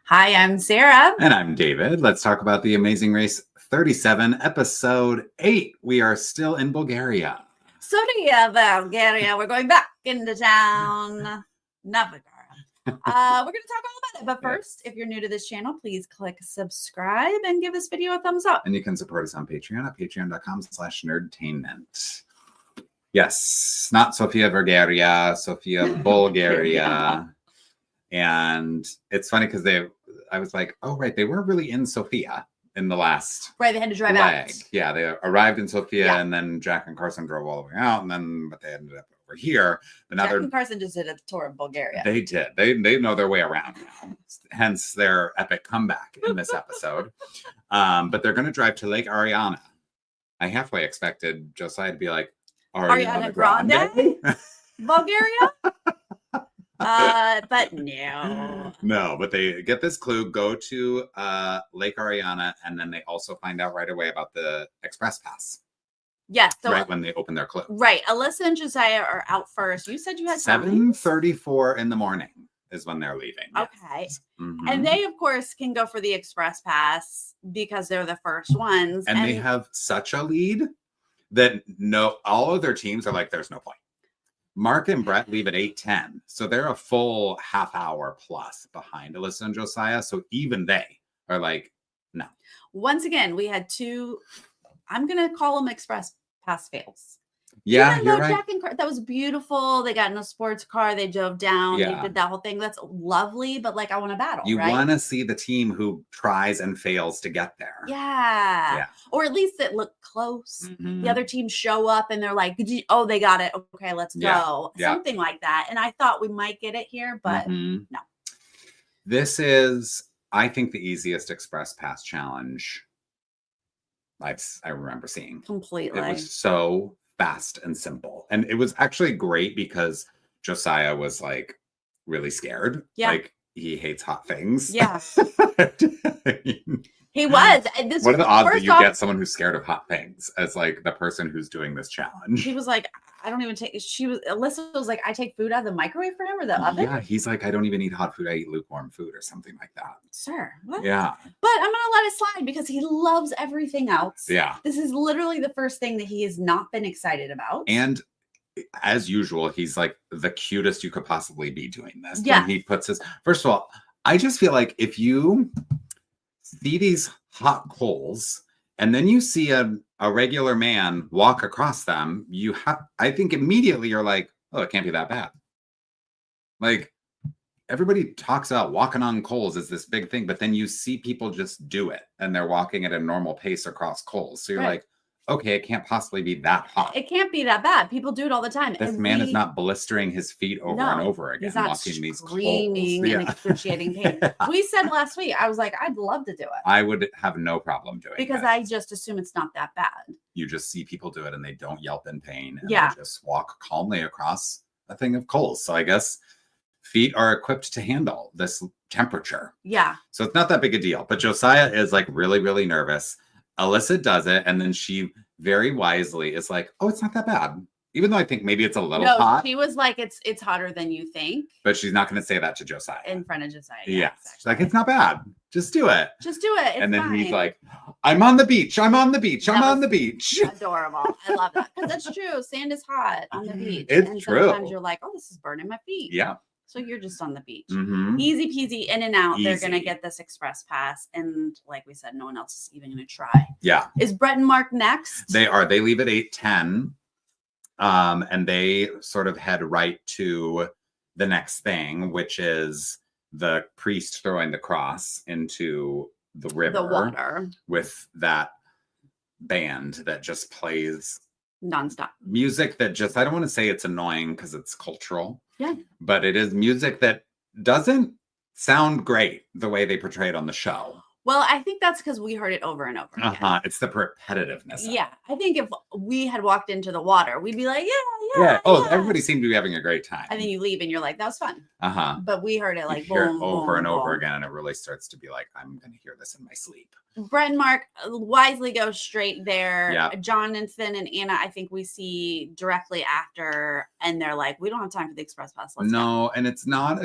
Hi, I'm Sarah. And I'm David. Let's talk about The Amazing Race 37, Episode 8. We are still in Bulgaria. Bulgaria. We're going back into town. Not Bulgaria. We're going to talk all about it. But first, if you're new to this channel, please click subscribe and give this video a thumbs up. And you can support us on Patreon at patreon.com/nerdtainment. Yes, not Sofia, Bulgaria, Sofia, Bulgaria. And it's funny because I was like, oh, right, they were really in Sofia in the last Right, they had to drive leg. out. Yeah, they arrived in Sofia, and then Jack and Carson drove all the way out, but they ended up over here. But now Jack and Carson just did a tour of Bulgaria. They did. They know their way around now. Hence their epic comeback in this episode. But they're going to drive to Lake Ariana. I halfway expected Josiah to be like, Ariana Grande? Bulgaria? But no. No, but they get this clue, go to Lake Ariana, and then they also find out right away about the express pass. Yes. So, right when they open their clue. Right. Alyssa and Josiah are out first. You said you had 7:34 in the morning is when they're leaving. Okay. Yes. Mm-hmm. And they, of course, can go for the express pass because they're the first ones. And they have such a lead that all of their teams are like, there's no point. Mark and Brett leave at 8:10. So they're a full half hour plus behind Alyssa and Josiah. So even they are like, no. Once again, we had two, I'm going to call them express pass fails. Yeah, you're right. Jack and that was beautiful. They got in a sports car. They drove down. Yeah. They did that whole thing. That's lovely. But I want to battle. You want to see the team who tries and fails to get there. Yeah. Or at least it looked close. Mm-hmm. The other teams show up and they're like, oh, they got it. Okay, let's go. Yeah. Something like that. And I thought we might get it here, but no. This is, I think, the easiest express pass challenge I remember seeing. Completely. It was so fast and simple. And it was actually great because Josiah was like really scared. Yeah. Like he hates hot things. Yeah. He was. What are the odds that you get someone who's scared of hot things as like the person who's doing this challenge? He was like, I don't even take, Alyssa was like, I take food out of the microwave for him or the oven? Yeah, he's like, I don't even eat hot food. I eat lukewarm food or something like that. Sir, what? Yeah. But I'm going to let it slide because he loves everything else. Yeah. This is literally the first thing that he has not been excited about. And as usual, he's like the cutest you could possibly be doing this. Yeah. When he puts his, first of all, I just feel like if you see these hot coals and then you see a regular man walk across them, I think immediately you're like, oh, it can't be that bad. Like everybody talks about walking on coals as this big thing, but then you see people just do it and they're walking at a normal pace across coals. So you're like, okay, it can't possibly be that hot. It can't be that bad. People do it all the time. This man is not blistering his feet over and over again. He's not walking these screaming in excruciating pain. We said last week, I was like, I'd love to do it. I would have no problem doing it. Because I just assume it's not that bad. You just see people do it and they don't yelp in pain. And they just walk calmly across a thing of coals. So I guess feet are equipped to handle this temperature. Yeah. So it's not that big a deal. But Josiah is like really, really nervous. Alyssa does it, and then she very wisely is like, oh, it's not that bad. Even though I think maybe it's a little hot. She was like, it's hotter than you think. But she's not going to say that to Josiah. In front of Josiah. Yeah. Exactly. She's like, it's not bad. Just do it. Just do it. And then he's like, I'm on the beach. I'm on the beach. I'm on the beach. Adorable. I love that. Because that's true. Sand is hot on the beach. It's true. Sometimes you're like, oh, this is burning my feet. Yeah. So you're just on the beach. Mm-hmm. Easy peasy, in and out. Easy. They're going to get this express pass. And like we said, no one else is even going to try. Yeah. Is Brett and Mark next? They are. They leave at 8:10. And they sort of head right to the next thing, which is the priest throwing the cross into the river. The water. With that band that just plays nonstop music that just, I don't want to say it's annoying because it's cultural. Yeah. But it is music that doesn't sound great the way they portray it on the show. Well, I think that's because we heard it over and over again. It's the repetitiveness. Yeah. I think if we had walked into the water, we'd be like, everybody seemed to be having a great time. And then you leave and you're like, that was fun. But we heard it like boom, over and over again. And it really starts to be like, I'm going to hear this in my sleep. Brett and Mark wisely go straight there. Yeah. Jonathan and Anna, I think we see directly after. And they're like, we don't have time for the express pass. No, and it's not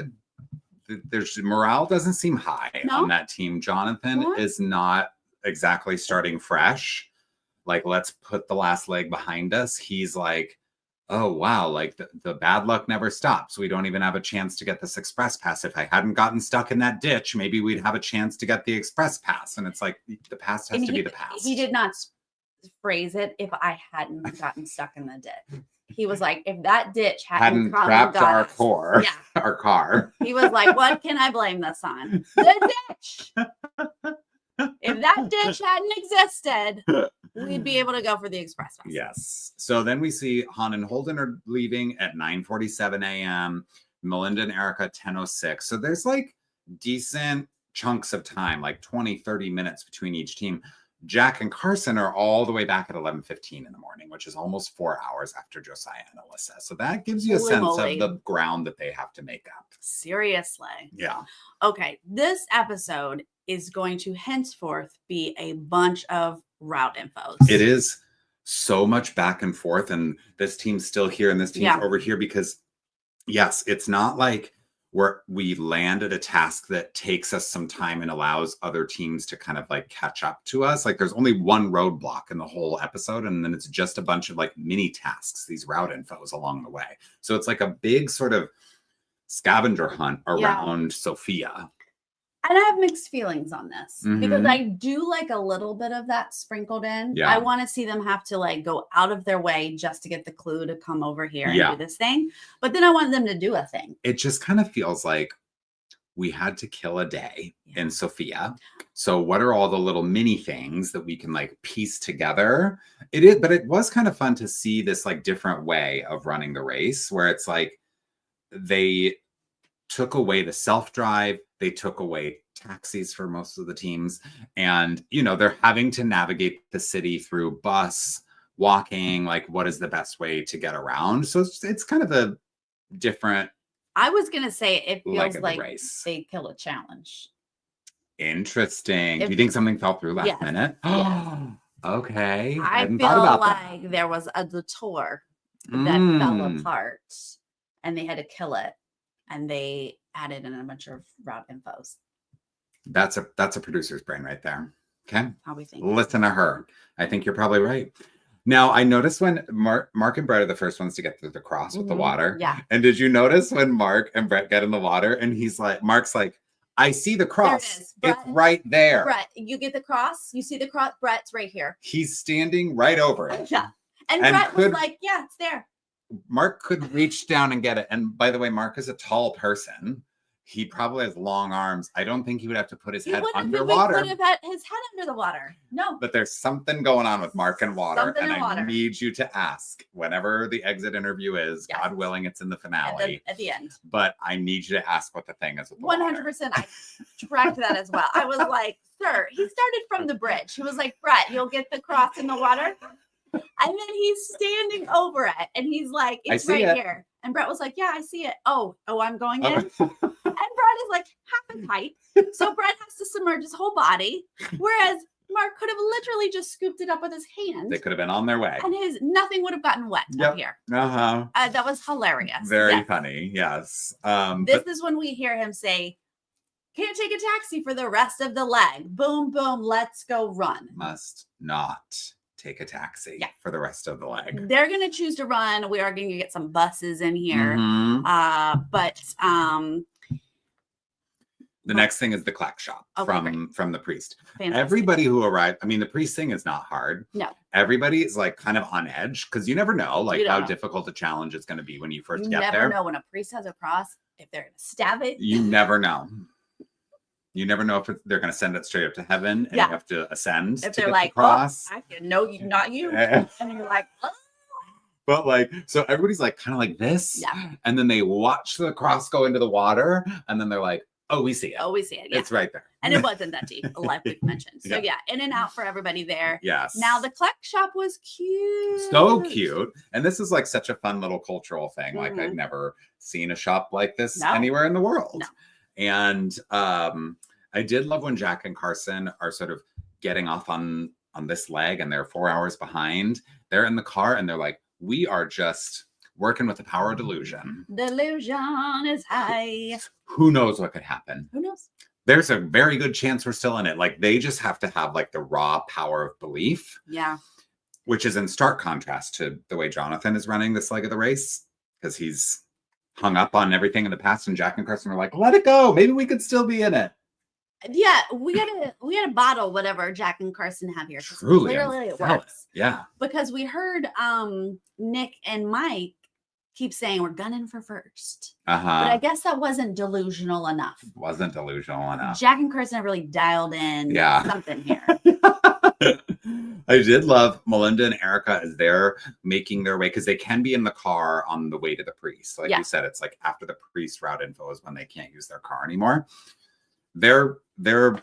there's morale doesn't seem high No? on that team. Jonathan What? is not exactly starting fresh. Like, let's put the last leg behind us. He's like, oh, wow, like the bad luck never stops. We don't even have a chance to get this express pass. If I hadn't gotten stuck in that ditch, maybe we'd have a chance to get the express pass. And it's like, the past has to be the past. He did not phrase it, if I hadn't gotten stuck in the ditch. He was like, if that ditch hadn't trapped our core, yeah. our car. He was like, what can I blame this on? The ditch. If that ditch hadn't existed, we'd be able to go for the express pass. Yes. So then we see Han and Holden are leaving at 9:47 a.m. Melinda and Erica 10:06. So there's like decent chunks of time, like 20, 30 minutes between each team. Jack and Carson are all the way back at 11:15 in the morning, which is almost 4 hours after Josiah and Alyssa. So that gives you a sense of the ground that they have to make up. Seriously. Yeah. Okay. This episode is going to henceforth be a bunch of route infos. It is so much back and forth, and this team's still here and this team's over here because, yes, it's not like we land at a task that takes us some time and allows other teams to kind of like catch up to us. Like there's only one roadblock in the whole episode, and then it's just a bunch of like mini tasks, these route infos along the way. So it's like a big sort of scavenger hunt around Sophia. And I have mixed feelings on this because I do like a little bit of that sprinkled in. Yeah. I want to see them have to like go out of their way just to get the clue to come over here and do this thing. But then I want them to do a thing. It just kind of feels like we had to kill a day in Sophia. So what are all the little mini things that we can like piece together? It is, but it was kind of fun to see this like different way of running the race where it's like they took away the self-drive. They took away taxis for most of the teams. And, you know, they're having to navigate the city through bus, walking, like what is the best way to get around. So it's kind of a different. I was going to say it feels like race. They kill a challenge. Interesting. Do you think something fell through last minute? Yes. Okay. I hadn't feel thought about like that. there was a detour that fell apart and they had to kill it. And they added in a bunch of route infos. That's a producer's brain right there. Okay. How we think. Listen to her. I think you're probably right. Now, I noticed when Mark and Brett are the first ones to get through the cross with the water. Yeah. And did you notice when Mark and Brett get in the water and Mark's like, I see the cross. There it is. Brett, it's right there. Brett, you get the cross. You see the cross. Brett's right here. He's standing right over it. Yeah. And Brett was like, yeah, it's there. Mark could reach down and get it. And by the way, Mark is a tall person. He probably has long arms. I don't think he would have to put his head underwater. He would have had his head under the water. No. But there's something going on with Mark and water. I need you to ask whenever the exit interview is. Yes. God willing, it's in the finale. At the end. But I need you to ask what the thing is with the 100%. I tracked that as well. I was like, sir, he started from the bridge. He was like, Brett, you'll get the cross in the water. And then he's standing over it and he's like, it's right here. And Brett was like, yeah, I see it. Oh, I'm going in. And Brett is like half his height. So Brett has to submerge his whole body. Whereas Mark could have literally just scooped it up with his hand. They could have been on their way. And nothing would have gotten wet up here. That was hilarious. Very funny. Yes. This is when we hear him say, can't take a taxi for the rest of the leg. Boom, boom, let's go run. Must not take a taxi for the rest of the leg. They're going to choose to run. We are going to get some buses in here. But the next thing is the clack shop from the priest. Fantastic. Everybody who arrived, I mean, the priest thing is not hard. No. Everybody is like kind of on edge because you never know like how difficult a challenge is going to be when you first get there. You never know when a priest has a cross, if they're going to stab it. You never know. You never know if they're going to send it straight up to heaven and you have to ascend. If to they're get like, the cross. I can know you, not you. And you're like, oh. But like, so everybody's like kind of like this. Yeah. And then they watch the cross go into the water. And then they're like, oh, we see it. Oh, we see it. Yeah. It's right there. And it wasn't that deep, like we've mentioned. So in and out for everybody there. Yes. Now the collect shop was cute. So cute. And this is like such a fun little cultural thing. Like I've never seen a shop like this anywhere in the world. No. And I did love when Jack and Carson are sort of getting off on this leg and they're 4 hours behind. They're in the car and they're like, we are just working with the power of delusion. Delusion is high. Who knows what could happen? Who knows? There's a very good chance we're still in it. Like, they just have to have like the raw power of belief. Yeah. Which is in stark contrast to the way Jonathan is running this leg of the race, because he's hung up on everything in the past, and Jack and Kirsten were like, let it go. Maybe we could still be in it. Yeah, we gotta bottle whatever Jack and Carson have here. Truly, clearly it works. Yeah. Because we heard Nick and Mike keep saying we're gunning for first. But I guess that wasn't delusional enough. Wasn't delusional enough. Jack and Kirsten have really dialed in something here. I did love Melinda and Erica as they're making their way, because they can be in the car on the way to the priest. Like you said, it's like after the priest route info is when they can't use their car anymore. They're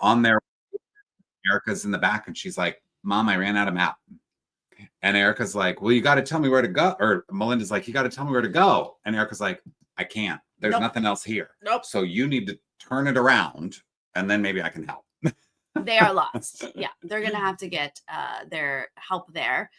on their, Erica's in the back and she's like, Mom, I ran out of map. And Erica's like, well, you got to tell me where to go. Or Melinda's like, you got to tell me where to go. And Erica's like, I can't. There's nothing else here. So you need to turn it around and then maybe I can help. They are lost. Yeah, they're gonna have to get their help there.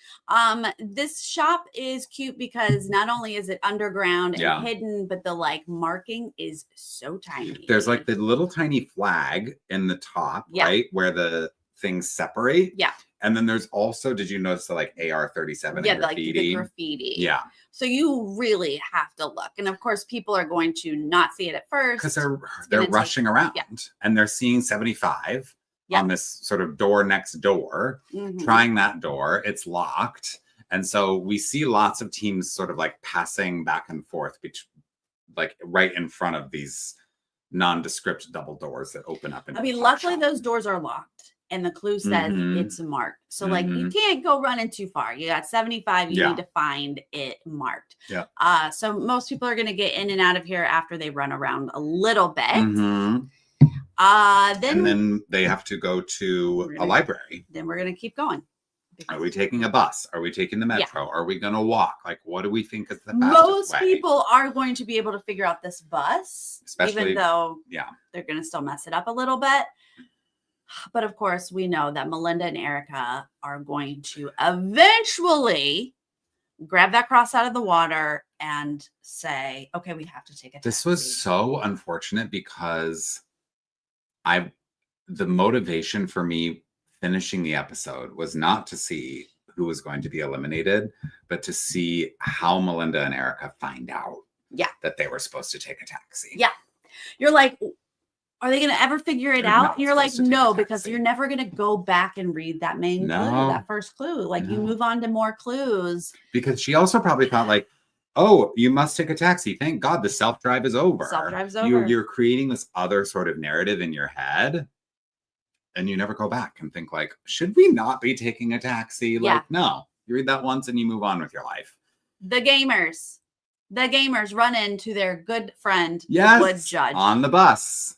This shop is cute because not only is it underground and hidden, but the like marking is so tiny. There's like the little tiny flag in the top, right, where the things separate. Yeah. And then there's also, did you notice the like AR-37 graffiti? Like the graffiti. Yeah. So you really have to look. And of course, people are going to not see it at first. Because they're rushing around and they're seeing 75 on this sort of door next door, trying that door. It's locked. And so we see lots of teams sort of like passing back and forth, like right in front of these nondescript double doors that open up. I mean, luckily those doors are locked. And the clue says it's marked. So like you can't go running too far. You got 75, you need to find it marked. Yeah. So most people are going to get in and out of here after they run around a little bit. Then they have to go to a library. Then we're going to keep going. Are we taking a bus? Are we taking the metro? Are we going to walk? Like, what do we think is the fastest Most way? people are going to be able to figure out this bus, especially, even though they're going to still mess it up a little bit. But of course, we know that Melinda and Erica are going to eventually grab that cross out of the water and say, okay, we have to take it. This was so unfortunate because the motivation for me finishing the episode was not to see who was going to be eliminated, but to see how Melinda and Erica find out that they were supposed to take a taxi. Yeah. You're like, are they going to ever figure it out? And you're like, no, because you're never going to go back and read that main clue, that first clue. Like you move on to more clues. Because she also probably thought like, oh, you must take a taxi. Thank God the self-drive is over. Self-drive's over. You're creating this other sort of narrative in your head. And you never go back and think like, should we not be taking a taxi? Like, no, you read that once and you move on with your life. The gamers run into their good friend, the Wood Judge. On the bus.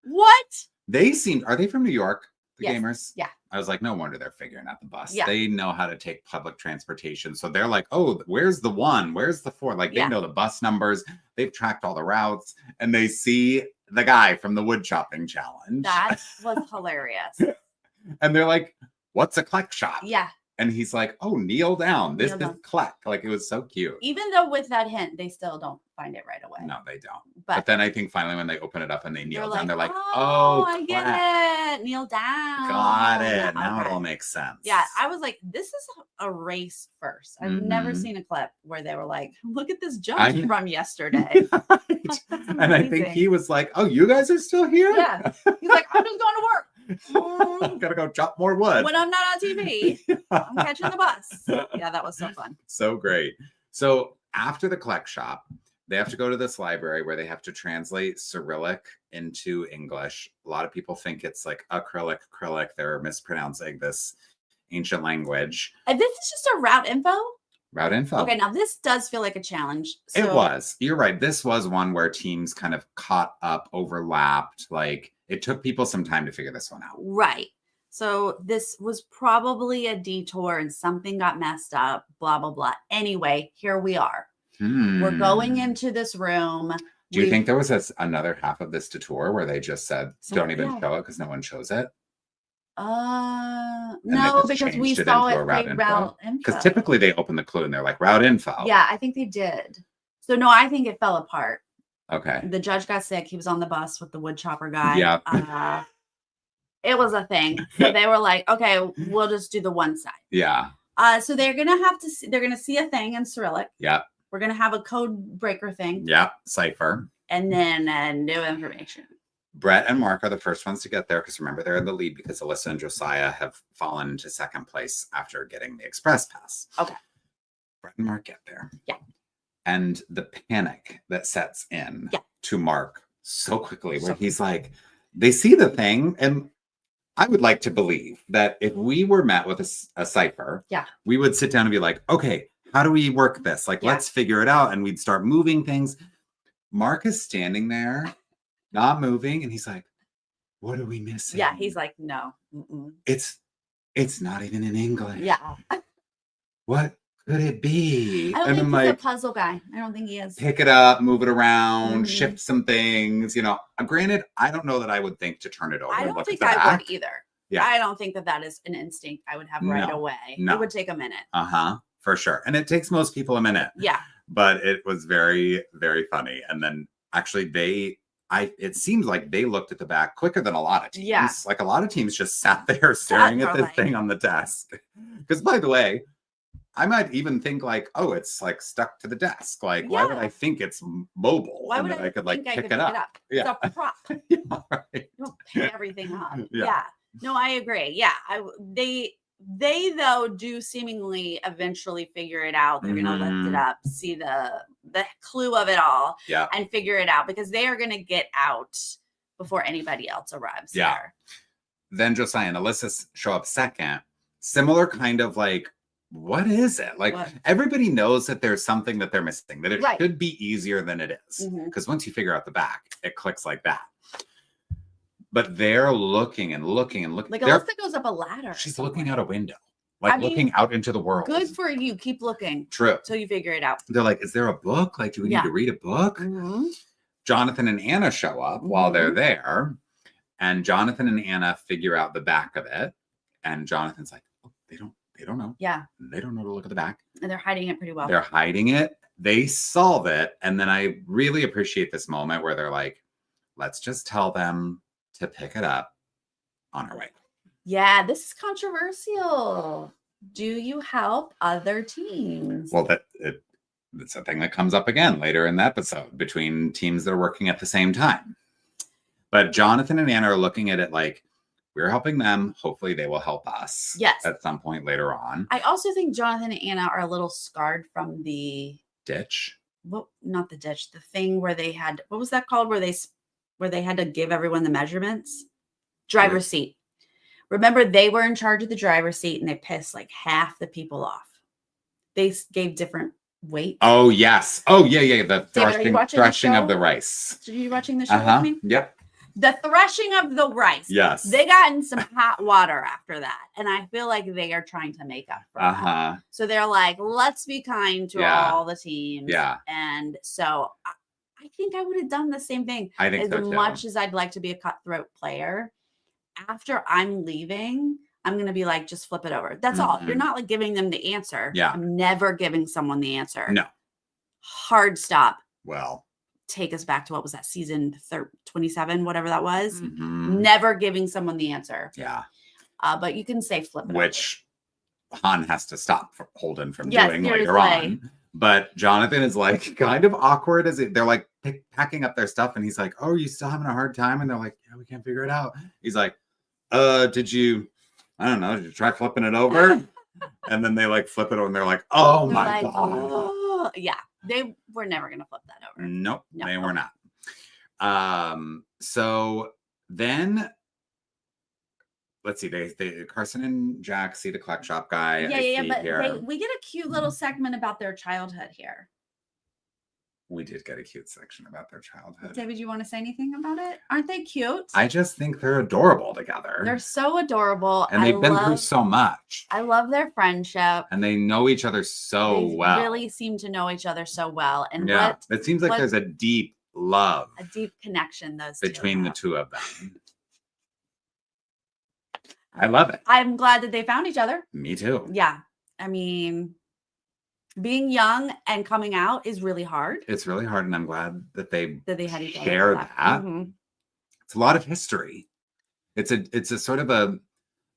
What? Are they from New York? The gamers? Yeah. I was like, no wonder they're figuring out the bus. Yeah. They know how to take public transportation. So they're like, oh, where's the 1? Where's the 4? Like they know the bus numbers. They've tracked all the routes and they see the guy from the wood chopping challenge. That was hilarious. And they're like, what's a Kleck shop? Yeah. And he's like, oh, kneel down. This is Kleck. Like, it was so cute. Even though with that hint, they still don't find it right away. No, they don't. But then I think finally when they open it up and they kneel down, they're like, oh, I get it. Kneel down. Got it. Now it all makes sense. Yeah. I was like, this is a race first. I've never seen a clip where they were like, look at this judge from yesterday. And I think he was like, oh, you guys are still here? Yeah. He's like, I'm just going to work. Gotta go chop more wood. When I'm not on TV, I'm catching the bus. Yeah, that was so fun. So great. So after the Kleck shop, they have to go to this library where they have to translate Cyrillic into English. A lot of people think it's like acrylic. They're mispronouncing this ancient language. And this is just a route info? Route info. Okay, now this does feel like a challenge. It was. You're right. This was one where teams kind of caught up, overlapped. Like it took people some time to figure this one out. Right. So this was probably a detour and something got messed up, blah, blah, blah. Anyway, here we are. We're going into this room. Do you think there was another half of this detour where they just said, don't even show it because no one shows it? No, because we saw it say route info. Because typically they open the clue and they're like route info. Yeah, I think they did. So no, I think it fell apart. Okay. The judge got sick. He was on the bus with the wood chopper guy. Yeah. It was a thing. So they were like, okay, we'll just do the one side. Yeah. So they're gonna have to they're gonna see a thing in cyrillic. Yeah. We're gonna have a code breaker thing. Yeah. Cipher. And then new information. Brett and Mark are the first ones to get there because remember they're in the lead because Alyssa and Josiah have fallen into second place after getting the express pass. Okay. Brett and Mark get there. Yeah. And the panic that sets in to Mark so quickly where he's like, they see the thing. And I would like to believe that if we were met with a cipher, we would sit down and be like, okay, how do we work this? Like, let's figure it out. And we'd start moving things. Mark is standing there, not moving. And he's like, what are we missing? Yeah. He's like, no. Mm-mm. It's not even in English. Yeah. What could it be? I don't think he's a puzzle guy. I don't think he is. Pick it up, move it around, shift some things. You know, granted, I don't know that I would think to turn it over. I don't think I would either. Yeah. I don't think that is an instinct I would have right away. No. It would take a minute. For sure. And it takes most people a minute. Yeah. But it was very, very funny. And then actually it seems like they looked at the back quicker than a lot of teams. Yeah. Like a lot of teams just sat there staring at this thing on the desk. Because by the way, I might even think like, oh, it's like stuck to the desk. Like, why would I think it's mobile? Why would I could like pick it up? Yeah. It's a prop. Right. You don't pick everything up. Yeah. No, I agree. Yeah. They though do seemingly eventually figure it out. They're gonna lift it up, see the clue of it all, and figure it out because they are gonna get out before anybody else arrives there. Then Josiah and Alyssa show up second. Similar kind of like, what is it? Like everybody knows that there's something that they're missing, that it should be easier than it is. Because once you figure out the back, it clicks like that. But they're looking and looking and looking. Like Alyssa goes up a ladder. She's looking out a window, like looking out into the world. Good for you. Keep looking. True. Till you figure it out. They're like, is there a book? Like, do we need to read a book? Jonathan and Anna show up while they're there. And Jonathan and Anna figure out the back of it. And Jonathan's like, oh, they don't know. Yeah. They don't know to look at the back. And they're hiding it pretty well. They're hiding it. They solve it. And then I really appreciate this moment where they're like, let's just tell them to pick it up on our way. Yeah, this is controversial. Do you help other teams? Well, that's a thing that comes up again later in the episode between teams that are working at the same time. But Jonathan and Anna are looking at it like, we're helping them. Hopefully they will help us. Yes. At some point later on. I also think Jonathan and Anna are a little scarred from the ditch. Well, not the ditch. The thing where they had, what was that called? Where they had to give everyone the measurements? Driver's seat. Remember, they were in charge of the driver's seat and they pissed like half the people off. They gave different weight. Oh, yes. Oh, yeah. The threshing of the rice. Are you watching the show with me? Yep. The threshing of the rice. Yes. They got in some hot water after that. And I feel like they are trying to make up for that. So they're like, let's be kind to all the teams. Yeah. And so I think I would have done the same thing. I think so too. As much as I'd like to be a cutthroat player, after I'm leaving, I'm going to be like, just flip it over. That's all. You're not like giving them the answer. Yeah. I'm never giving someone the answer. No. Hard stop. Well. Take us back to what was that, season 27, whatever that was. Never giving someone the answer. Yeah. But you can say flip it which over. Han has to stop Holden from doing later on. But Jonathan is like kind of awkward as they're like packing up their stuff. And he's like, oh, are you still having a hard time? And they're like, yeah, we can't figure it out. He's like, did you try flipping it over? And then they like flip it over and they're like, oh my God. Oh. Yeah. They were never going to flip that over. Nope, they were not. So then, let's see. They Carson and Jack see the collect shop guy. Yeah. But we get a cute little segment about their childhood here. We did get a cute section about their childhood. David, you want to say anything about it? Aren't they cute? I just think they're adorable together. They're so adorable. And they've been through so much. I love their friendship. And they know each other so well. They really seem to know each other so well. And it seems like there's a deep love. A deep connection between the two of them. I love it. I'm glad that they found each other. Me too. Yeah. I mean, being young and coming out is really hard. It's really hard, and I'm glad that they had each other. share that. Mm-hmm. It's a lot of history. It's a sort of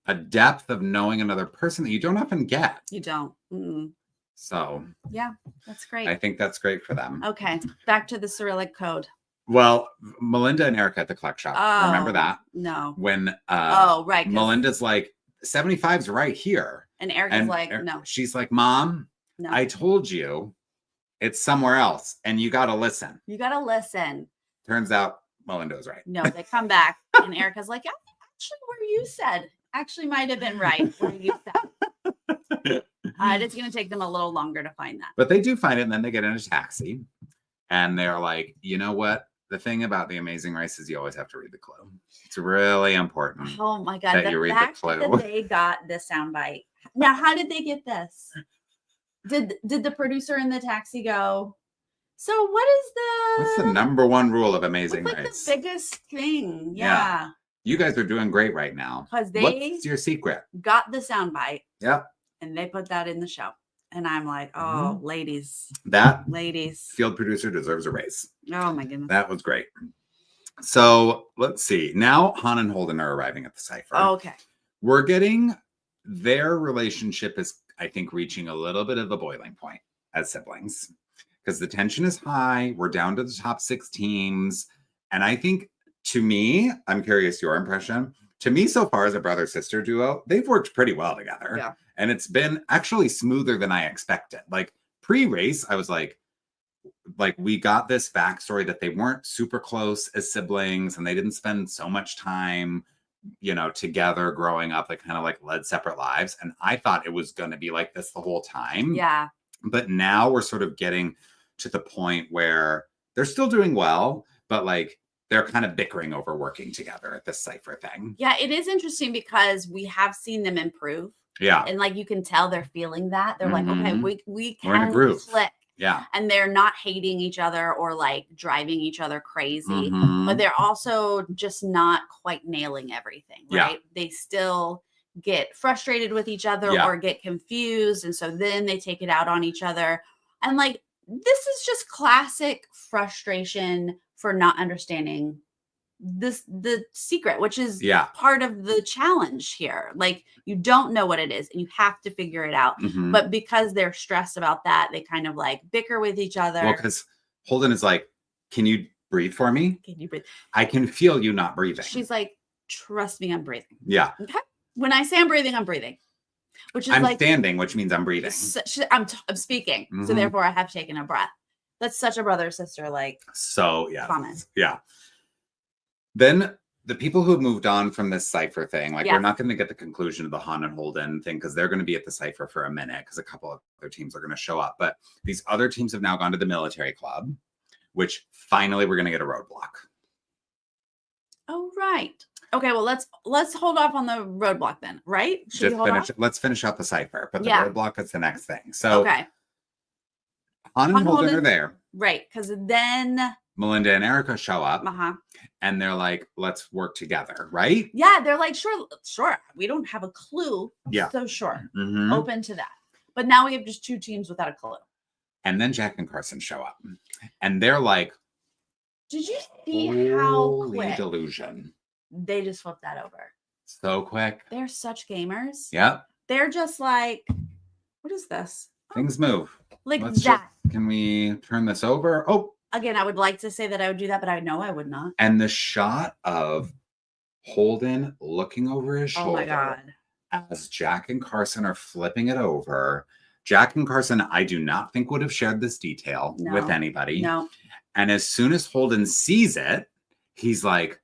a depth of knowing another person that you don't often get. You don't. Mm-mm. So yeah, that's great. I think that's great for them. Okay, back to the Cyrillic code. Well, Melinda and Erica at the Collect Shop. Oh, remember that? No. When right. Melinda's like, 75's right here. And Erica's like, no. She's like, Mom, no. I told you it's somewhere else and you got to listen. You got to listen. Turns out Melinda was right. No, they come back and Erica's like, actually, where you said actually might have been right. Where you said. It's going to take them a little longer to find that. But they do find it, and then they get in a taxi and they're like, you know what? The thing about The Amazing Race is you always have to read the clue. It's really important. Oh my God. That you read the clue. That they got this soundbite. Now, how did they get this? Did the producer in the taxi go, so what's the number one rule of Amazing Race? Race? The biggest thing. Yeah. You guys are doing great right now. Because what's your secret? Got the soundbite. Yep. And they put that in the show. And I'm like, oh, ladies. Ladies. Field producer deserves a raise. Oh, my goodness. That was great. So let's see. Now Han and Holden are arriving at the cipher. Okay. We're getting their relationship is, I think, reaching a little bit of a boiling point as siblings because the tension is high. We're down to the top 6 teams. And I think, to me, I'm curious your impression. To me, so far as a brother-sister duo, they've worked pretty well together. Yeah. And it's been actually smoother than I expected. Like pre-race, I was like we got this backstory that they weren't super close as siblings and they didn't spend so much time, together growing up. They kind of like led separate lives. And I thought it was going to be like this the whole time. Yeah. But now we're sort of getting to the point where they're still doing well, but like they're kind of bickering over working together at this cipher thing. Yeah, it is interesting because we have seen them improve. Yeah. And like you can tell they're feeling that. They're like, okay, we can click. Yeah. And they're not hating each other or like driving each other crazy, but they're also just not quite nailing everything, right? Yeah. They still get frustrated with each other or get confused. And so then they take it out on each other. And like, this is just classic frustration for not understanding the secret, which is part of the challenge here. Like you don't know what it is and you have to figure it out. But because they're stressed about that, they kind of like bicker with each other. Well, because Holden is like, can you breathe for me? Can you breathe? I can feel you not breathing. She's like, trust me, I'm breathing. Yeah. Okay. When I say I'm breathing, I'm breathing. Which is I'm like standing, which means I'm breathing. I'm speaking. So therefore I have taken a breath. That's such a brother-sister like comment. Yeah. Then the people who have moved on from this cipher thing, like we're not going to get the conclusion of the Han and Holden thing because they're going to be at the cipher for a minute because a couple of other teams are going to show up. But these other teams have now gone to the military club, which finally we're going to get a roadblock. Oh, right. Okay, well, let's hold off on the roadblock then, right? Let's finish out the cipher, but the roadblock is the next thing. So okay. Han and Holden are there. Right, because then Melinda and Erica show up and they're like, let's work together, right? Yeah, they're like, sure. We don't have a clue. Yeah. So sure. Open to that. But now we have just 2 teams without a clue. And then Jack and Carson show up and they're like, did you see how quick delusion? They just flipped that over. So quick. They're such gamers. Yep. They're just like, what is this? Things move. Like that. Can we turn this over? Oh. Again, I would like to say that I would do that, but I know I would not. And the shot of Holden looking over his shoulder. Oh my God. As Jack and Carson are flipping it over. Jack and Carson, I do not think would have shared this detail with anybody. No. And as soon as Holden sees it, he's like,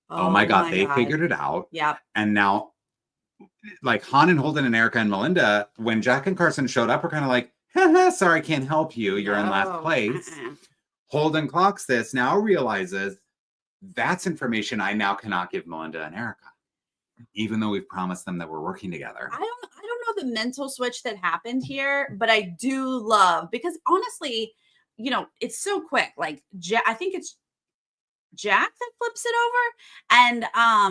oh my God, they figured it out. Yeah. And now, like Han and Holden and Erica and Melinda, when Jack and Carson showed up, we're kind of like, haha, sorry, can't help you. You're in last place. Holden clocks this, now realizes that's information I now cannot give Melinda and Erica, even though we've promised them that we're working together. I don't know the mental switch that happened here, but I do love, because honestly, it's so quick. Like, I think it's Jack that flips it over, and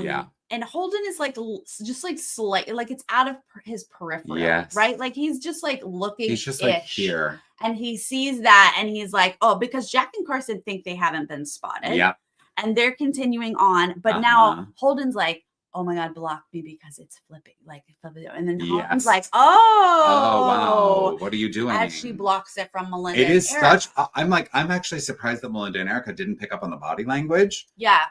Yeah. and Holden is like just like slight, like it's out of his peripheral, Yes. right? Like he's just like looking, He's just like here. and he sees that, and he's like, oh, because Jack and Carson think they haven't been spotted, Yep. and they're continuing on, but now Holden's like, oh my God, block me because it's flipping, like flipping. And then Holden's like, wow, what are you doing? As she blocks it from Melinda. It is such, I'm actually surprised that Melinda and Erica didn't pick up on the body language. Yeah.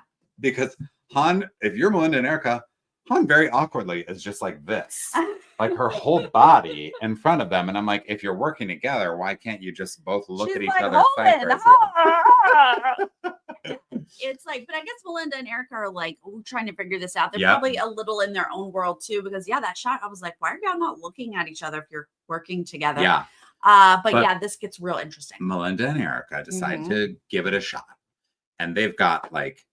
Because Han, if you're Melinda and Erica, Han very awkwardly is just like this, like her whole body in front of them. And I'm like, if you're working together, why can't you just both look at each other's ciphers? It's like, but I guess Melinda and Erica are like trying to figure this out. They're probably a little in their own world too, because that shot, I was like, why are y'all not looking at each other if you're working together? Yeah. But yeah, this gets real interesting. Melinda and Erica decide to give it a shot. And they've got like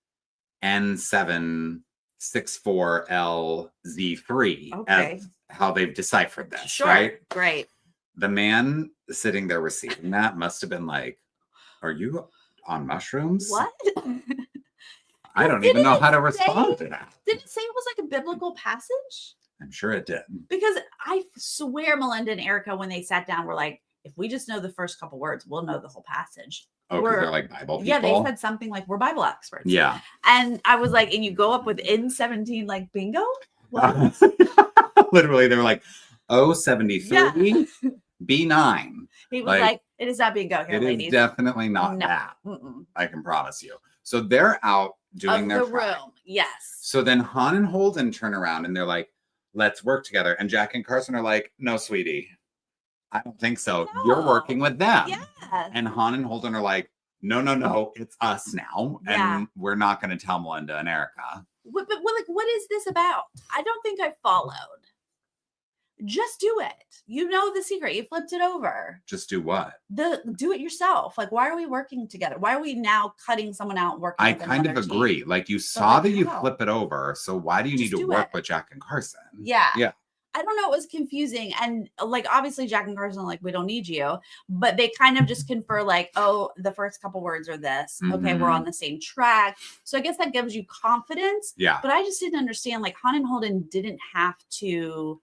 N764LZ3 as how they've deciphered this, right? Great. The man sitting there receiving that must have been like, are you on mushrooms? What? I don't even know how to respond to that. Did it say it was like a biblical passage? I'm sure it did. Because I swear Melinda and Erica, when they sat down, were like, if we just know the first couple words, we'll know the whole passage. Oh, because they're like Bible people? Yeah, they said something like, we're Bible experts. Yeah. And I was like, and you go up with N17, like, bingo? What? Literally, they were like, 073, B9. He was like, it is not bingo here, ladies. It is definitely not that. I can promise you. So they're out doing their room. Yes. So then Han and Holden turn around and they're like, let's work together. And Jack and Carson are like, no, sweetie, I don't think so. No. You're working with them. Yeah. And Han and Holden are like, no, it's us now. And we're not going to tell Melinda and Erica. But like, what is this about? I don't think I followed. Just do it. You know the secret. You flipped it over. Just do what? Do it yourself. Like, why are we working together? Why are we now cutting someone out and working? I kind of agree. Team? Like you saw that you flip it over. So why do you need to work with Jack and Carson? Yeah. Yeah. I don't know. It was confusing. And like, obviously Jack and Carson are like, we don't need you, but they kind of just confer like, oh, the first couple words are this. Okay. We're on the same track. So I guess that gives you confidence. Yeah. But I just didn't understand, like Han and Holden didn't have to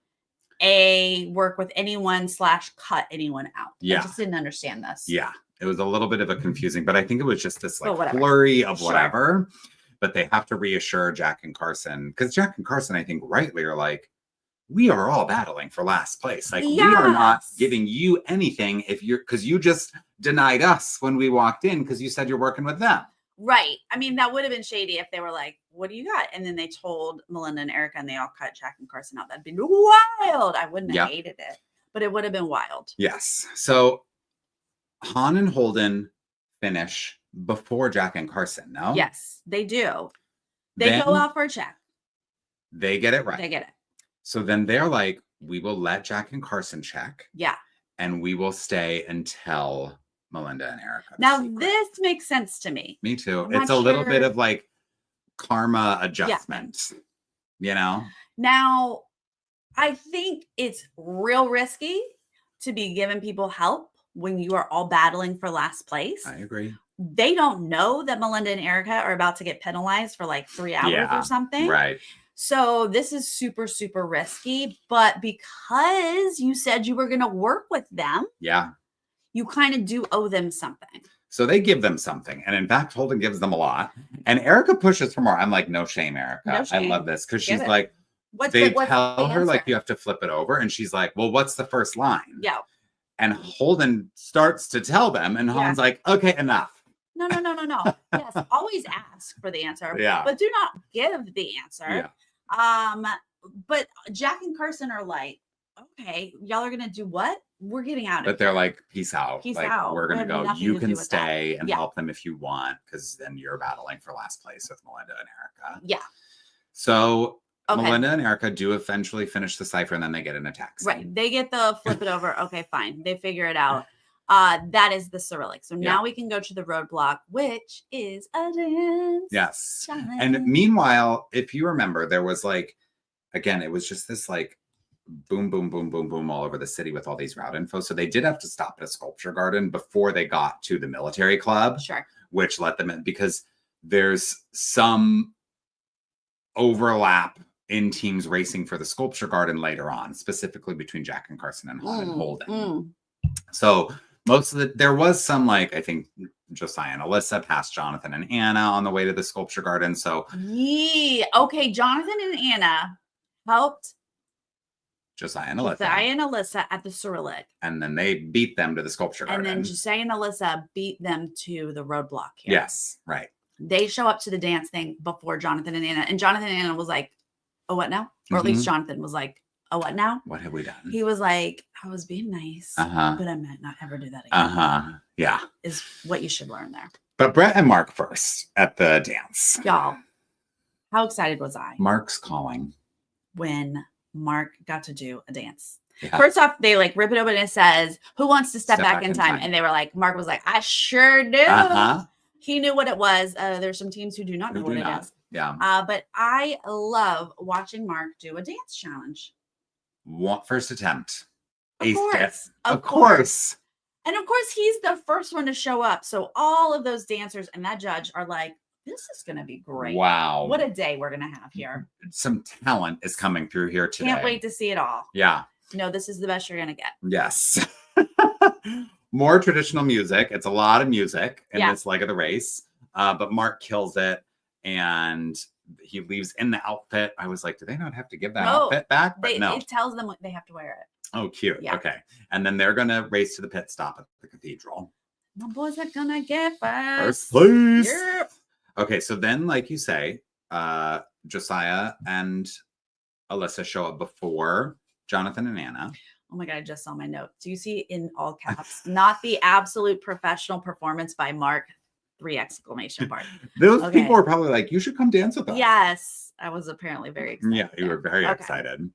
work with anyone / cut anyone out. Yeah. I just didn't understand this. Yeah. It was a little bit of a confusing, but I think it was just this like flurry of whatever, but they have to reassure Jack and Carson because Jack and Carson, I think rightly are like, we are all battling for last place. Like we are not giving you anything because you just denied us when we walked in because you said you're working with them. Right. I mean, that would have been shady if they were like, what do you got? And then they told Melinda and Erica and they all cut Jack and Carson out. That'd be wild. I wouldn't have hated it, but it would have been wild. Yes. So Han and Holden finish before Jack and Carson, no? Yes, they do. They go out for a check. They get it right. They get it. So then they're like, we will let Jack and Carson check. Yeah. And we will stay until Melinda and Erica. Now, this makes sense to me. Me too. It's a little bit of like karma adjustment, you know? Now, I think it's real risky to be giving people help when you are all battling for last place. I agree. They don't know that Melinda and Erica are about to get penalized for like 3 hours or something. Right. So this is super, super risky. But because you said you were going to work with them, you kind of do owe them something. So they give them something. And in fact, Holden gives them a lot. And Erica pushes for more. I'm like, no shame, Erica. No shame. I love this. Because she's like, they tell her like, you have to flip it over. And she's like, well, what's the first line? Yeah. And Holden starts to tell them. And Holden's like, okay, enough. No. Yes, always ask for the answer. Yeah. But do not give the answer. Yeah. But Jack and Carson are like, okay, y'all are gonna do what? We're getting out of here. But they're like, peace out. Peace like, out. We're gonna go. You can stay and yeah. help them if you want, because then you're battling for last place with Melinda and Erica. Yeah. So Melinda and Erica do eventually finish the cipher, and then they get in a taxi. Right. They get the flip it over. Okay, fine. They figure it out. That is the cyrillic. So now we can go to the roadblock, which is a dance. Yes. And meanwhile, if you remember, there was like, again, it was just this like boom, boom, boom, boom, boom all over the city with all these route info. So they did have to stop at a sculpture garden before they got to the military club. Sure. Which let them in because there's some overlap in teams racing for the sculpture garden later on, specifically between Jack and Carson and Han and Holden. So there was some, like, I think Josiah and Alyssa passed Jonathan and Anna on the way to the sculpture garden. So okay, Jonathan and Anna helped Josiah and Alyssa at the Cyrillic. And then they beat them to the sculpture garden. And then Josiah and Alyssa beat them to the Roadblock here. Yes, right. They show up to the dance thing before Jonathan and Anna. And Jonathan and Anna was like, oh, what now? Or at least Jonathan was like, oh, what now? What have we done? He was like, I was being nice, but I might not ever do that again. Yeah. Is what you should learn there. But Brett and Mark first at the dance. Y'all, how excited was I? Mark's calling. When Mark got to do a dance. Yeah. First off, they like rip it open and it says, who wants to step back in time? And they were like, Mark was like, I sure do. He knew what it was. There's some teams who do not know what it is. Yeah. But I love watching Mark do a dance challenge. First attempt. Of course. Of course. And of course, he's the first one to show up. So all of those dancers and that judge are like, this is going to be great. Wow. What a day we're going to have here. Some talent is coming through here today. Can't wait to see it all. Yeah. No, this is the best you're going to get. Yes. More traditional music. It's a lot of music in this leg of the race. But Mark kills it. And he leaves in the outfit. I was like, do they not have to give that outfit back? But no. It tells them what they have to wear it. Oh, cute. Yeah. Okay. And then they're going to race to the pit stop at the cathedral. My boys are going to get first place. Yep. Okay. So then, like you say, Josiah and Alyssa show up before Jonathan and Anna. Oh my God, I just saw my note. Do you see in all caps, not the absolute professional performance by Mark, 3 exclamation marks. Those people were probably like, you should come dance with us. Yes. I was apparently very excited. Yeah, you were very excited.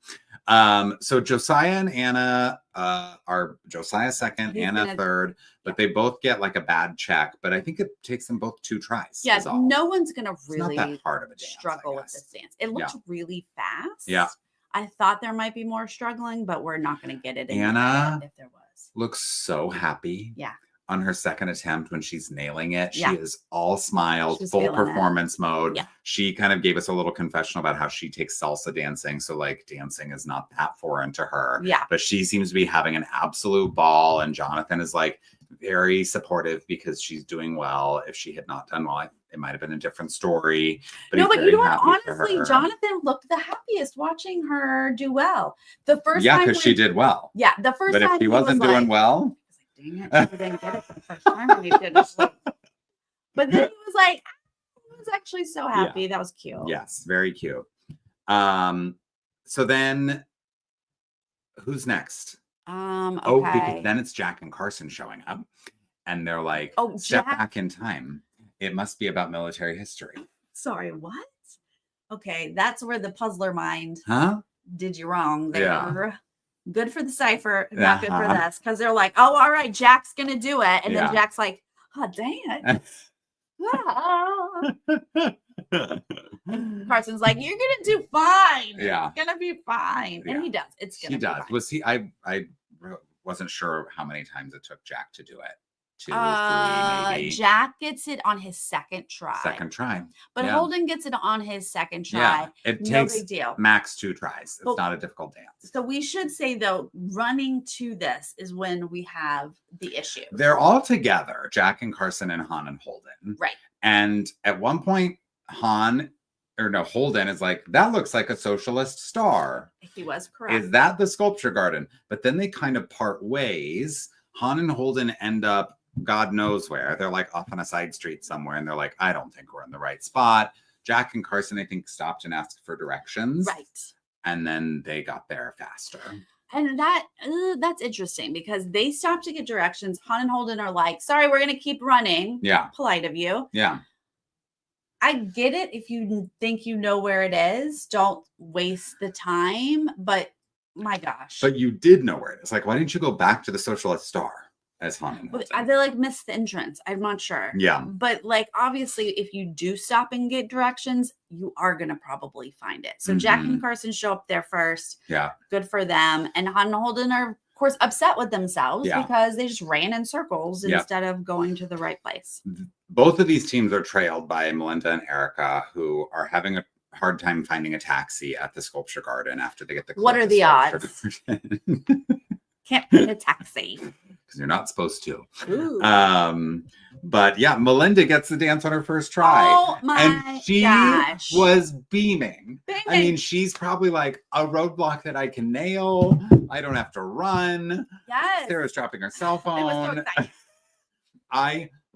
So Josiah and Anna are Josiah second, Anna third, but they both get like a bad check. But I think it takes them both 2 tries. Yeah, no one's going to really not that hard of a dance, struggle with this dance. It looks really fast. Yeah. I thought there might be more struggling, but we're not going to get it. Anna if there was. Looks so happy. Yeah. On her second attempt when she's nailing it. She is all smiles, full performance mode. Yeah. She kind of gave us a little confession about how she takes salsa dancing. So like dancing is not that foreign to her. Yeah. But she seems to be having an absolute ball. And Jonathan is like very supportive because she's doing well. If she had not done well, it might have been a different story. But no, but you know what? Honestly, Jonathan looked the happiest watching her do well. The first time. Yeah, because she did well. Yeah. The first time. But if she wasn't doing well. Dang it, she didn't get it for the first time when he did it. But then he was like, I was actually so happy. Yeah. That was cute. Yes, very cute. So then who's next? Okay. Oh, because then it's Jack and Carson showing up. And they're like, step back in time. It must be about military history. Sorry, what? Okay, that's where the puzzler mind did you wrong there. Yeah. Good for the cipher, not good for this. Because they're like, oh, all right, Jack's going to do it. And then Jack's like, oh, dang it. Carson's like, you're going to do fine. Yeah. It's going to be fine. And he does. It's going to be fine. Was he, I wasn't sure how many times it took Jack to do it. 2, 3, maybe. Jack gets it on his second try. But Holden gets it on his second try. Yeah. It takes big deal. Max 2 tries. It's not a difficult dance. So we should say, though, running to this is when we have the issue. They're all together, Jack and Carson and Han and Holden. Right. And at one point, Holden is like, that looks like a socialist star. He was correct. Is that the sculpture garden? But then they kind of part ways. Han and Holden end up God knows where. They're like off on a side street somewhere. And they're like, I don't think we're in the right spot. Jack and Carson, I think, stopped and asked for directions. Right. And then they got there faster. And that's interesting because they stopped to get directions. Han and Holden are like, sorry, we're going to keep running. Yeah. Polite of you. Yeah. I get it. If you think you know where it is, don't waste the time. But my gosh. But you did know where it is. Like, why didn't you go back to the socialist star? As Han and they like missed the entrance. I'm not sure. Yeah. But like, obviously, if you do stop and get directions, you are going to probably find it. So Jack and Carson show up there first. Yeah. Good for them. And Han and Holden are, of course, upset with themselves because they just ran in circles instead of going to the right place. both of these teams are trailed by Melinda and Erica, who are having a hard time finding a taxi at the Sculpture Garden after they get the. What are the odds? Can't find a taxi because you're not supposed to. Ooh. But yeah, Melinda gets the dance on her first try. Oh my and she gosh. was beaming. I mean, she's probably like a roadblock that I can nail. I don't have to run. Yes. Sarah's dropping her cell phone. I was so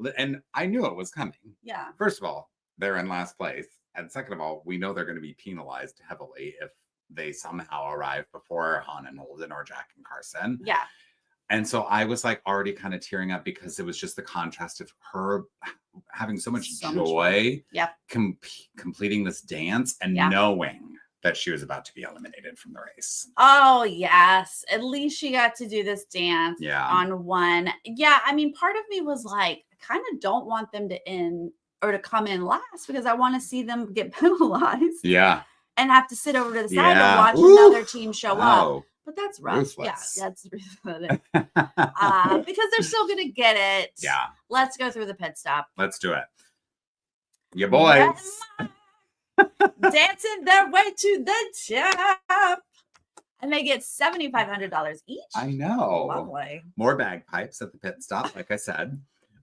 excited. I knew it was coming. Yeah. First of all, they're in last place. And second of all, we know they're going to be penalized heavily if they somehow arrive before Han and Holden or Jack and Carson. Yeah. And so I was like already kind of tearing up because it was just the contrast of her having so much joy completing this dance and knowing that she was about to be eliminated from the race. Oh, yes. At least she got to do this dance on one. Yeah. I mean, part of me was like, I kind of don't want them to end or to come in last because I want to see them get penalized. Yeah. And have to sit over to the side and watch another team show up. But that's rough. Ruthless. Yeah, that's ruthless. Because they're still going to get it. Yeah. Let's go through the pit stop. Let's do it. You boys. Dancing their way to the top. And they get $7,500 each. I know. Lovely. More bagpipes at the pit stop, like I said.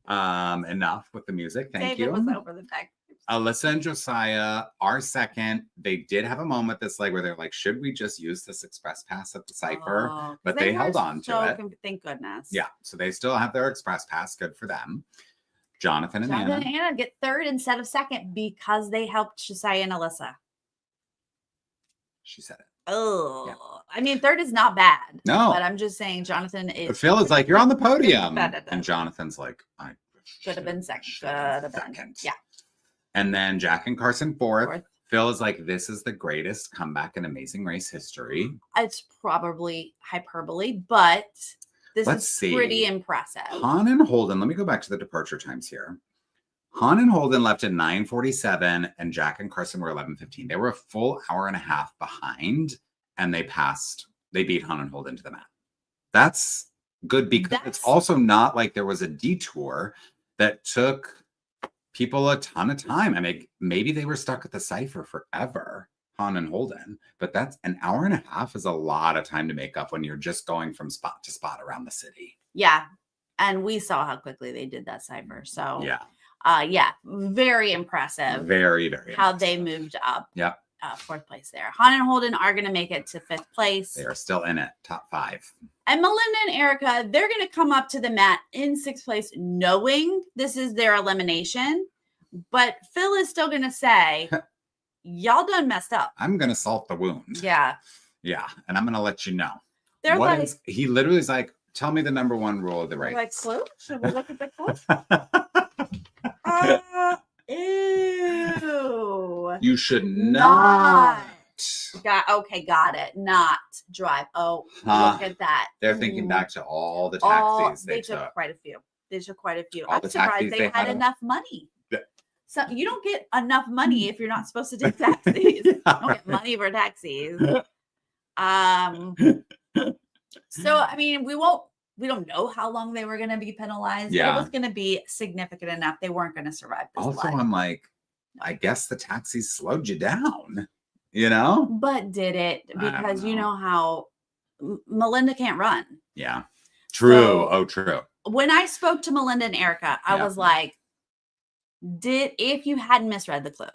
Enough with the music. Thank you. David was over the bagpipes. Alyssa and Josiah are second. They did have a moment this leg where they're like, should we just use this express pass at the cipher? But they held on to it. Thank goodness. Yeah. So they still have their express pass. Good for them. Jonathan and Anna get third instead of second because they helped Josiah and Alyssa. She said it. Oh, yeah. I mean, third is not bad. No. But I'm just saying Jonathan is. Phil is like, you're on the podium. And Jonathan's like, I should have been second. Yeah. And then Jack and Carson fourth. Phil is like, this is the greatest comeback in Amazing Race history. It's probably hyperbole, but this is pretty impressive. Han and Holden, let me go back to the departure times here. Han and Holden left at 9:47 and Jack and Carson were 11:15. They were a full hour and a half behind and they beat Han and Holden to the mat. That's good because it's also not like there was a detour that took people a ton of time. I mean, maybe they were stuck at the cipher forever, Han and Holden, but that's an hour and a half is a lot of time to make up when you're just going from spot to spot around the city. Yeah. And we saw how quickly they did that cipher. So yeah, very impressive. Very, very how they moved up. Yeah. Fourth place there. Han and Holden are going to make it to fifth place. They are still in it, top 5. And Melinda and Erica, they're going to come up to the mat in sixth place, knowing this is their elimination. But Phil is still going to say, y'all done messed up. I'm going to salt the wound. Yeah. Yeah. And I'm going to let you know. They're like, he literally is like, tell me the number 1 rule of the race. Like, clue? Should we look at the clue? Ew. You should not. Got it. Not drive. Oh, look at that. They're thinking back to all the taxis they took. Quite a few. They took quite a few. All I'm surprised they had enough money. So you don't get enough money if you're not supposed to take taxis. You don't get money for taxis. So I mean, we don't know how long they were going to be penalized. Yeah. It was going to be significant enough. They weren't going to survive this Also, leg. I'm like, I guess the taxis slowed you down, you know? But did it? Because you know how Melinda can't run. Yeah. True. True. When I spoke to Melinda and Erica, I was like, if you hadn't misread the clue,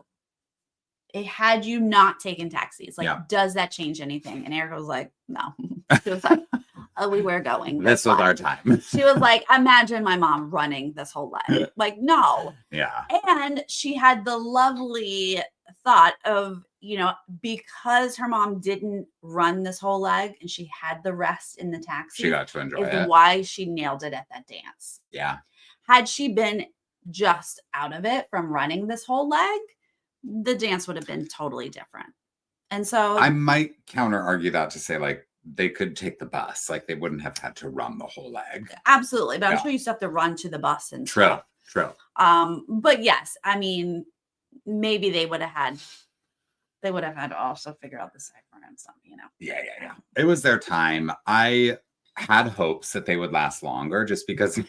had you not taken taxis, does that change anything? And Erica was like, no. She was like, we were going. This was our time. She was like, imagine my mom running this whole leg. Like, no. Yeah. And she had the lovely thought of, because her mom didn't run this whole leg and she had the rest in the taxi. She got to enjoy it. Why she nailed it at that dance. Yeah. Had she been just out of it from running this whole leg, the dance would have been totally different. And so I might counter argue that to say like they could take the bus, like they wouldn't have had to run the whole leg. Absolutely, but I'm sure you still have to run to the bus and True. But yes, I mean, maybe they would have had to also figure out the cipher and something, Yeah. It was their time. I had hopes that they would last longer, just because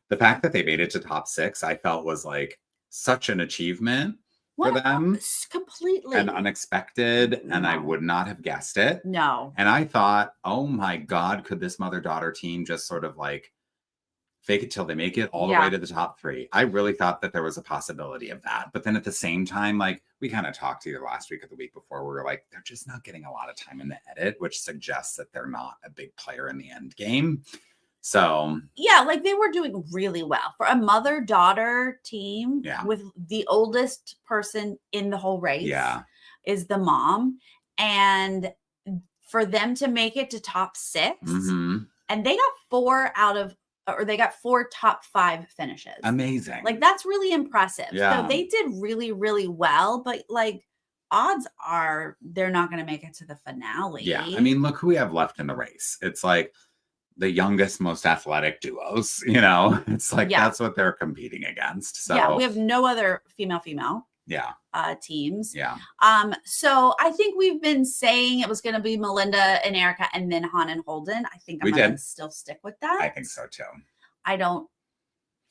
the fact that they made it to top 6, I felt was like such an achievement for them. Completely. And unexpected. No. And I would not have guessed it. No. And I thought, oh my God, could this mother-daughter team just sort of like fake it till they make it all the way to the top 3? I really thought that there was a possibility of that. But then at the same time, like we kind of talked either last week or the week before, we were like, they're just not getting a lot of time in the edit, which suggests that they're not a big player in the end game. So yeah, like they were doing really well for a mother-daughter team with the oldest person in the whole race is the mom. And for them to make it to top 6, and they got 4 top 5 finishes. Amazing. Like that's really impressive. Yeah. So they did really, really well, but like odds are they're not going to make it to the finale. Yeah. I mean, look who we have left in the race. It's like the youngest, most athletic duos, you know, it's like that's what they're competing against. So we have no other female teams. Yeah. So I think we've been saying it was going to be Melinda and Erica and then Han and Holden. I think I'm going to still stick with that. I think so too. I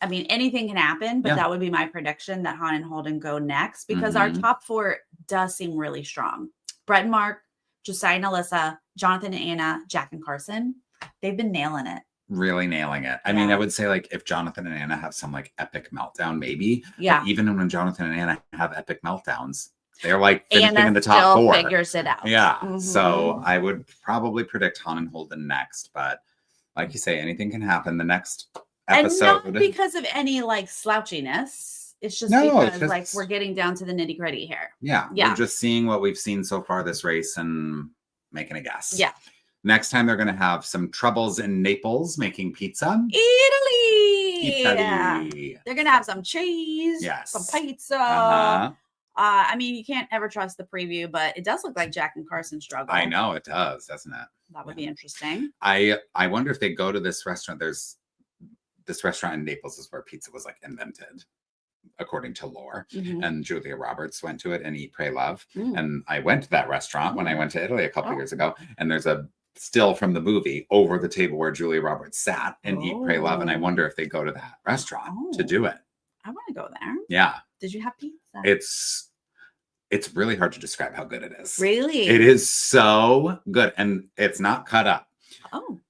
mean, anything can happen, but that would be my prediction that Han and Holden go next because our top 4 does seem really strong. Brett and Mark, Josiah and Alyssa, Jonathan and Anna, Jack and Carson. They've been nailing it. Really nailing it. I mean, I would say like if Jonathan and Anna have some like epic meltdown, maybe. Yeah. But even when Jonathan and Anna have epic meltdowns, they're like finishing Anna in the top 4. Figures it out. Yeah. So I would probably predict Han and Holden next, but like you say, anything can happen. The next episode, and not because of any like slouchiness. It's just because like we're getting down to the nitty gritty here. Yeah. We're just seeing what we've seen so far this race and making a guess. Yeah. Next time, they're going to have some troubles in Naples making pizza. Italy. Yeah. They're going to have some cheese, some pizza. I mean, you can't ever trust the preview, but it does look like Jack and Carson struggle. I know it does, doesn't it? That would be interesting. I wonder if they go to this restaurant. There's this restaurant in Naples is where pizza was like invented, according to lore. And Julia Roberts went to it and Eat, Pray, Love. And I went to that restaurant when I went to Italy a couple years ago. And there's a still from the movie over the table where Julia Roberts sat and Eat, Pray, Love. And I wonder if they go to that restaurant to do it. I want to go there. Yeah. Did you have pizza? It's really hard to describe how good it is. Really? It is so good. And it's not cut up. Oh.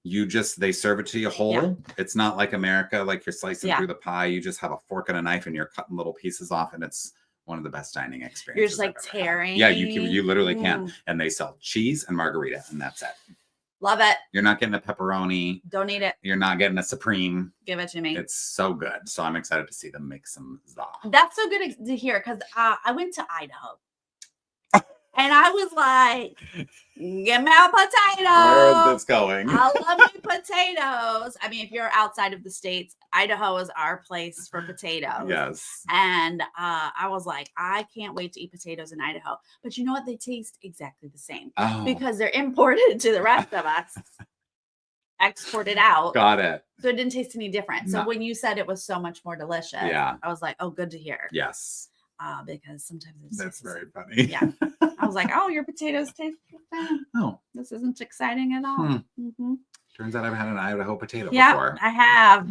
They serve it to you whole. Yeah. It's not like America, like you're slicing through the pie. You just have a fork and a knife and you're cutting little pieces off, and it's one of the best dining experiences. You're just like tearing. Yeah, you literally can. And they sell cheese and margarita, and that's it. Love it. You're not getting a pepperoni. Don't eat it. You're not getting a Supreme. Give it to me. It's so good. So I'm excited to see them make some za. That's so good to hear because I went to Idaho. And I was like, give me a potato. Where is this going? I love you potatoes. I mean, if you're outside of the States, Idaho is our place for potatoes. Yes. And I was like, I can't wait to eat potatoes in Idaho. But you know what? They taste exactly the same because they're imported to the rest of us. Exported out. Got it. So it didn't taste any different. So when you said it was so much more delicious, I was like, oh, good to hear. Yes. Because sometimes that's very funny. Yeah. I was like, oh, your potatoes taste good. Oh. This isn't exciting at all. Turns out I've had an Idaho potato before. I have.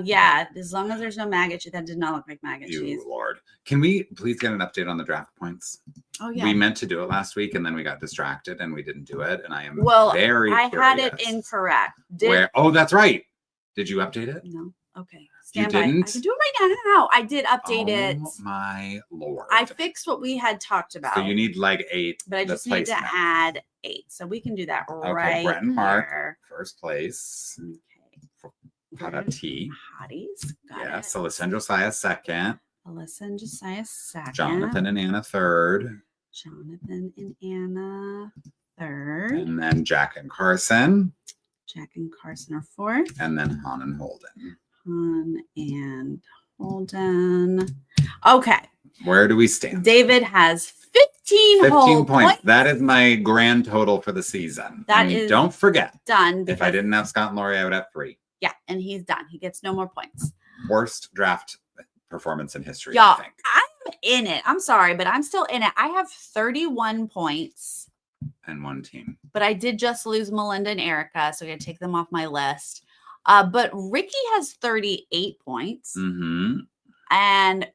Yeah. As long as there's no maggot cheese. That did not look like maggot cheese. Lord. Can we please get an update on the draft points? Oh, yeah. We meant to do it last week and then we got distracted and we didn't do it. And I am very curious. had it incorrect. Oh, that's right. Did you update it? No. Okay. You didn't? I can do it right now. I did update it. Oh my Lord. I fixed what we had talked about. So you need like 8. But I just need to add 8. So we can do that right Brent and Mark, here. first place. Okay. Hottie. Hotties. Got yes. Alyssa and Josiah second. Alyssa and Josiah second. Jonathan and Anna third. Jonathan and Anna third. And then Jack and Carson. Jack and Carson are fourth. And then Han and Holden. Han and Holden. Okay. Where do we stand? David has 15 whole points. That is my grand total for the season. Don't forget. Done. If I didn't have Scott and Lori, I would have 3. Yeah, and he's done. He gets no more points. Worst draft performance in history, Y'all, I think. I'm in it. I'm sorry, but I'm still in it. I have 31 points and one team. But I did just lose Melinda and Erica, so I'm going to take them off my list. But Ricky has 38 points. Mm-hmm. And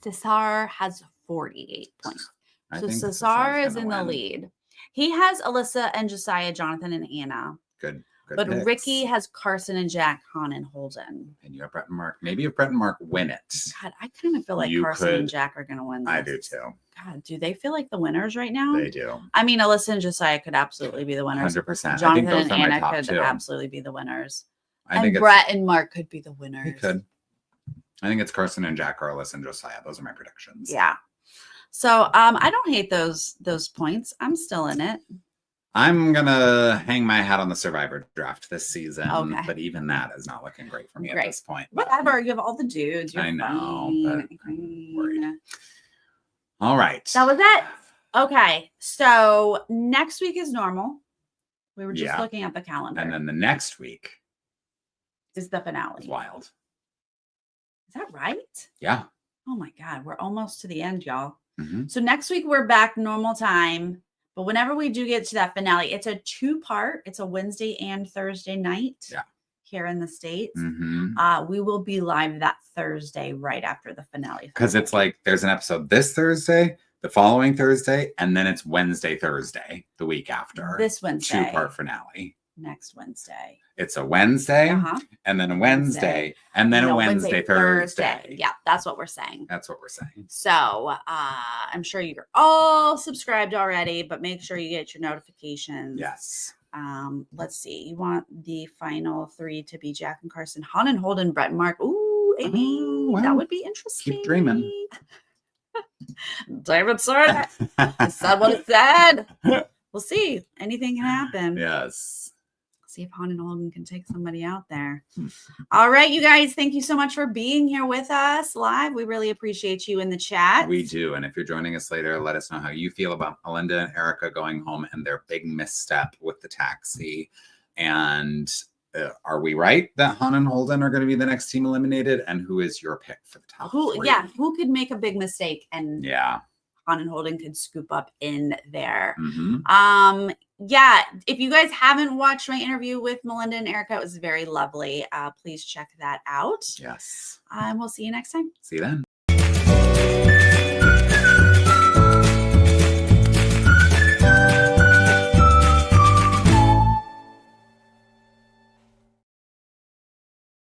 Cesar has 48 points. So Cesar is in the lead. He has Alyssa and Josiah, Jonathan, and Anna. Good. But picks. Ricky has Carson and Jack, Han, and Holden. And you have Brett and Mark. Maybe if Brett and Mark win it. God, I kind of feel like Carson and Jack are going to win this. I do too. God, do they feel like the winners right now? They do. I mean, Alyssa and Josiah could absolutely be the winners. 100%. Jonathan and Anna could absolutely be the winners. I think Brett and Mark could be the winners. They could. I think it's Carson and Jack, or Alyssa and Josiah. Those are my predictions. Yeah. So I don't hate those points. I'm still in it. I'm gonna hang my hat on the Survivor draft this season, okay. But even that is not looking great for me at this point. Whatever, you have all the dudes. You're I know, fine. but I'm worried. All right, that was it. Okay, so next week is normal. We were just looking at the calendar, and then the next week is the finale. It's wild. Is that right? Yeah. Oh my God, we're almost to the end, y'all. Mm-hmm. So next week we're back normal time. But whenever we do get to that finale, it's a 2-part. It's a Wednesday and Thursday night here in the States. Mm-hmm. We will be live that Thursday right after the finale. Because it's like there's an episode this Thursday, the following Thursday, and then it's Wednesday, Thursday, the week after. This Wednesday. 2-part finale. Next Wednesday. It's a Wednesday, and then a Wednesday, and then a Wednesday, Thursday. Yeah, that's what we're saying. That's what we're saying. So I'm sure you're all subscribed already, but make sure you get your notifications. Yes. Let's see. You want the final 3 to be Jack and Carson, Han and Holden, Brett and Mark. Ooh, Amy, well, that would be interesting. Keep dreaming. David said it said what it said. We'll see. Anything can happen. Yes. See if Han and Holden can take somebody out there. All right, you guys. Thank you so much for being here with us live. We really appreciate you in the chat. We do. And if you're joining us later, let us know how you feel about Melinda and Erica going home and their big misstep with the taxi. And are we right that Han and Holden are going to be the next team eliminated? And who is your pick for the top 3? Yeah, who could make a big mistake and Han and Holden could scoop up in there. Mm-hmm. Yeah, if you guys haven't watched my interview with Melinda and Erica, it was very lovely. Please check that out. Yes. And we'll see you next time. See you then.